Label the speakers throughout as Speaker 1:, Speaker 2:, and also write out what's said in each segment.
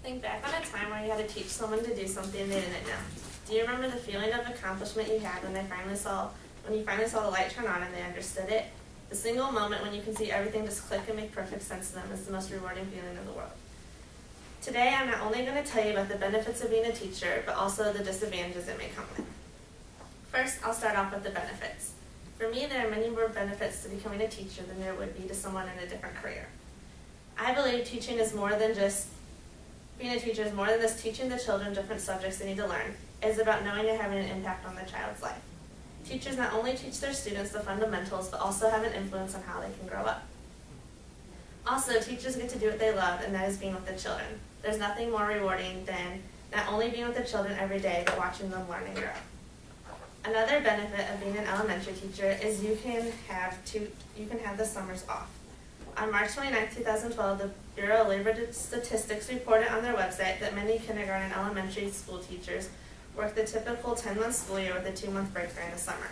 Speaker 1: Think back on a time where you had to teach someone to do something they didn't know. Do you remember the feeling of accomplishment you had when you finally saw the light turn on and they understood it? The single moment when you can see everything just click and make perfect sense to them is the most rewarding feeling in the world. Today, I'm not only going to tell you about the benefits of being a teacher, but also the disadvantages it may come with. First, I'll start off with the benefits. For me, there are many more benefits to becoming a teacher than there would be to someone in a different career. I believe being a teacher is more than just teaching the children different subjects they need to learn. It is about knowing and having an impact on the child's life. Teachers not only teach their students the fundamentals, but also have an influence on how they can grow up. Also, teachers get to do what they love, and that is being with the children. There's nothing more rewarding than not only being with the children every day, but watching them learn and grow. Another benefit of being an elementary teacher is you can have the summers off. On March 29, 2012, the Bureau of Labor Statistics reported on their website that many kindergarten and elementary school teachers work the typical 10-month school year with a 2-month break during the summer.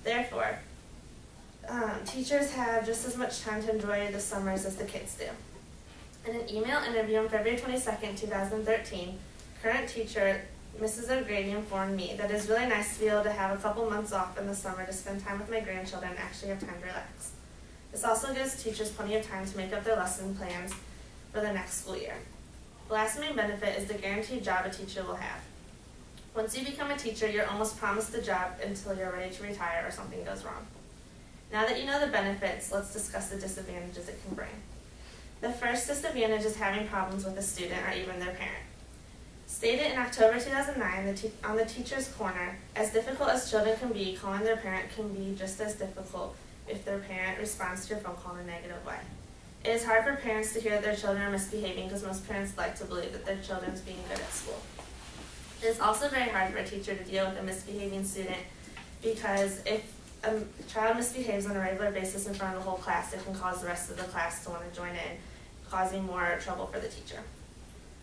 Speaker 1: Therefore, teachers have just as much time to enjoy the summers as the kids do. In an email interview on February 22, 2013, current teacher Mrs. O'Grady informed me that it is really nice to be able to have a couple months off in the summer to spend time with my grandchildren and actually have time to relax. This also gives teachers plenty of time to make up their lesson plans for the next school year. The last main benefit is the guaranteed job a teacher will have. Once you become a teacher, you're almost promised the job until you're ready to retire or something goes wrong. Now that you know the benefits, let's discuss the disadvantages it can bring. The first disadvantage is having problems with a student or even their parent. Stated in October 2009 on the Teacher's Corner, as difficult as children can be, calling their parent can be just as difficult if their parent responds to your phone call in a negative way. It is hard for parents to hear that their children are misbehaving because most parents like to believe that their children is being good at school. It is also very hard for a teacher to deal with a misbehaving student because if a child misbehaves on a regular basis in front of the whole class, it can cause the rest of the class to want to join in, causing more trouble for the teacher.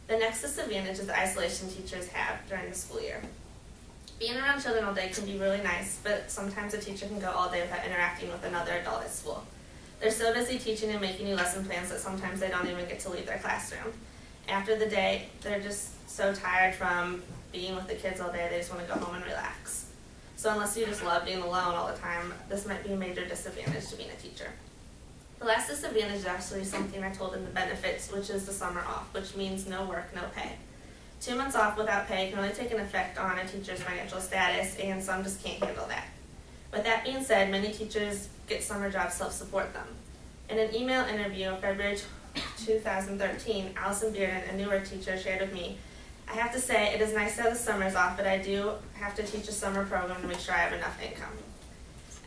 Speaker 1: The next disadvantage is the isolation teachers have during the school year. Being around children all day can be really nice, but sometimes a teacher can go all day without interacting with another adult at school. They're so busy teaching and making new lesson plans that sometimes they don't even get to leave their classroom. After the day, they're just so tired from being with the kids all day, they just want to go home and relax. So unless you just love being alone all the time, this might be a major disadvantage to being a teacher. The last disadvantage is actually something I told in the benefits, which is the summer off, which means no work, no pay. 2 months off without pay can really take an effect on a teacher's financial status, and some just can't handle that. With that being said, many teachers get summer jobs to help support them. In an email interview in February 2013, Allison Bearden, a newer teacher, shared with me, "I have to say it is nice to have the summers off, but I do have to teach a summer program to make sure I have enough income."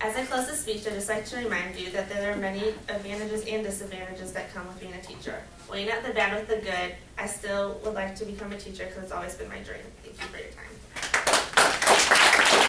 Speaker 1: As I close this speech, I'd just like to remind you that there are many advantages and disadvantages that come with being a teacher. Weighing out the bad with the good, I still would like to become a teacher because it's always been my dream. Thank you for your time.